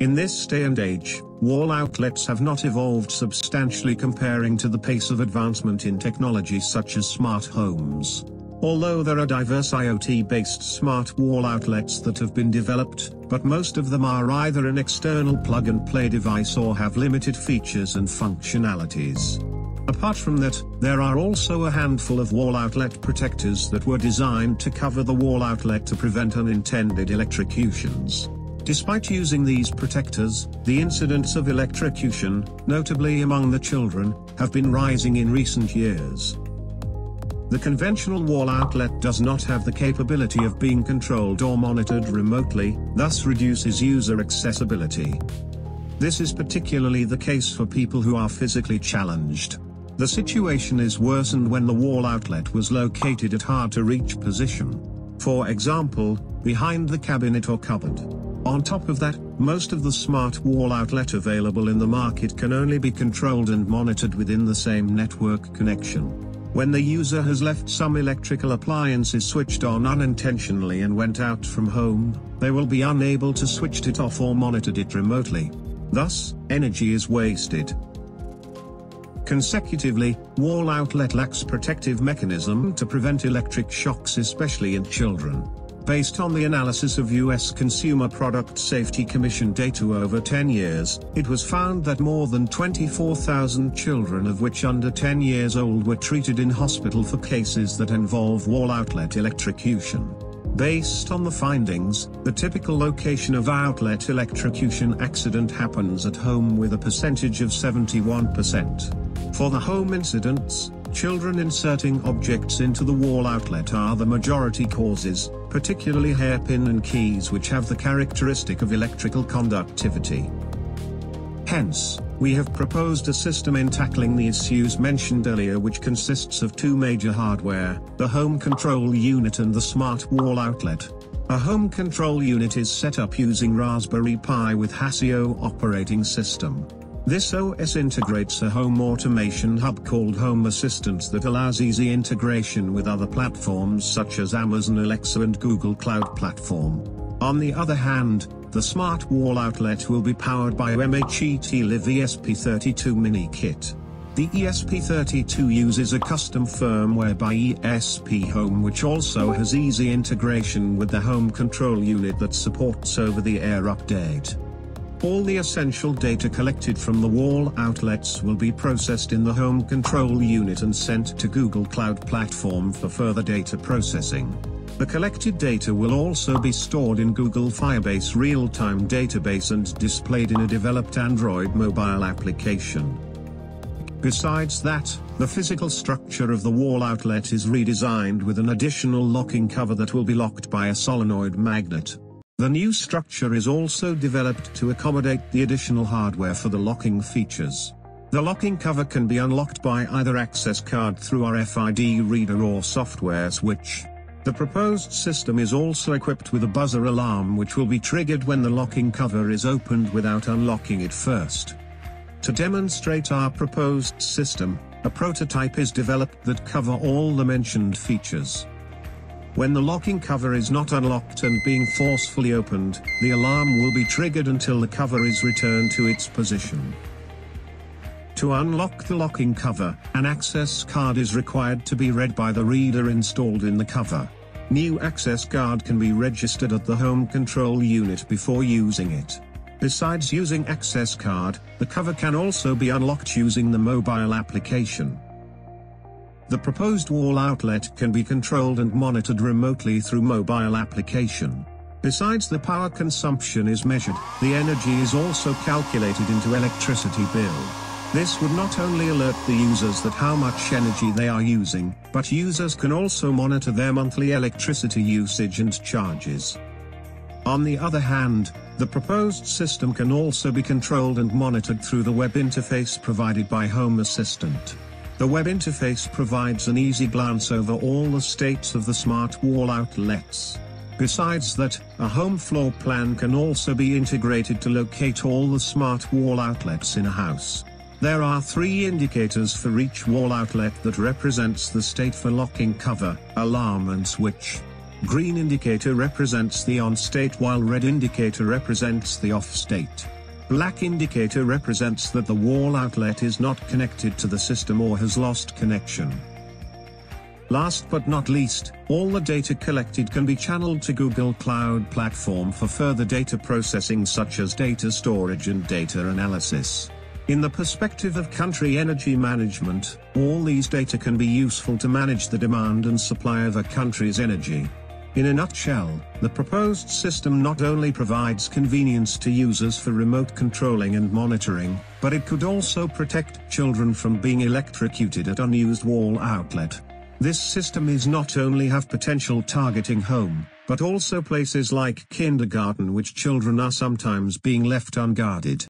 In this day and age, wall outlets have not evolved substantially comparing to the pace of advancement in technology such as smart homes. Although there are diverse IoT-based smart wall outlets that have been developed, but most of them are either an external plug-and-play device or have limited features and functionalities. Apart from that, there are also a handful of wall outlet protectors that were designed to cover the wall outlet to prevent unintended electrocutions. Despite using these protectors, the incidents of electrocution, notably among the children, have been rising in recent years. The conventional wall outlet does not have the capability of being controlled or monitored remotely, thus reduces user accessibility. This is particularly the case for people who are physically challenged. The situation is worsened when the wall outlet was located at hard-to-reach position. For example, behind the cabinet or cupboard. On top of that, most of the smart wall outlet available in the market can only be controlled and monitored within the same network connection. When the user has left some electrical appliances switched on unintentionally and went out from home, they will be unable to switch it off or monitor it remotely. Thus, energy is wasted. Consecutively, wall outlet lacks protective mechanism to prevent electric shocks, especially in children. Based on the analysis of U.S. Consumer Product Safety Commission data over 10 years, it was found that more than 24,000 children, of which under 10 years old, were treated in hospital for cases that involve wall outlet electrocution. Based on the findings, the typical location of outlet electrocution accident happens at home with a percentage of 71%. For the home incidents, children inserting objects into the wall outlet are the majority causes, particularly hairpin and keys, which have the characteristic of electrical conductivity. Hence, we have proposed a system in tackling the issues mentioned earlier, which consists of two major hardware, the home control unit and the smart wall outlet. A home control unit is set up using Raspberry Pi with Hasio operating system. This OS integrates a home automation hub called Home Assistant that allows easy integration with other platforms such as Amazon Alexa and Google Cloud Platform. On the other hand, the smart wall outlet will be powered by MY247 ESP32 mini kit. The ESP32 uses a custom firmware by ESP Home, which also has easy integration with the home control unit that supports over-the-air update. All the essential data collected from the wall outlets will be processed in the home control unit and sent to Google Cloud Platform for further data processing. The collected data will also be stored in Google Firebase real-time database and displayed in a developed Android mobile application. Besides that, the physical structure of the wall outlet is redesigned with an additional locking cover that will be locked by a solenoid magnet. The new structure is also developed to accommodate the additional hardware for the locking features. The locking cover can be unlocked by either access card through RFID reader or software switch. The proposed system is also equipped with a buzzer alarm which will be triggered when the locking cover is opened without unlocking it first. To demonstrate our proposed system, a prototype is developed that cover all the mentioned features. When the locking cover is not unlocked and being forcefully opened, the alarm will be triggered until the cover is returned to its position. To unlock the locking cover, an access card is required to be read by the reader installed in the cover. New access card can be registered at the home control unit before using it. Besides using access card, the cover can also be unlocked using the mobile application. The proposed wall outlet can be controlled and monitored remotely through mobile application. Besides the power consumption is measured, the energy is also calculated into electricity bill. This would not only alert the users that how much energy they are using, but users can also monitor their monthly electricity usage and charges. On the other hand, the proposed system can also be controlled and monitored through the web interface provided by Home Assistant. The web interface provides an easy glance over all the states of the smart wall outlets. Besides that, a home floor plan can also be integrated to locate all the smart wall outlets in a house. There are 3 indicators for each wall outlet that represents the state for locking cover, alarm and switch. Green indicator represents the on state while red indicator represents the off state. Black indicator represents that the wall outlet is not connected to the system or has lost connection. Last but not least, all the data collected can be channeled to Google Cloud Platform for further data processing such as data storage and data analysis. In the perspective of country energy management, all these data can be useful to manage the demand and supply of a country's energy. In a nutshell, the proposed system not only provides convenience to users for remote controlling and monitoring, but it could also protect children from being electrocuted at unused wall outlet. This system is not only have potential targeting home, but also places like kindergarten which children are sometimes being left unguarded.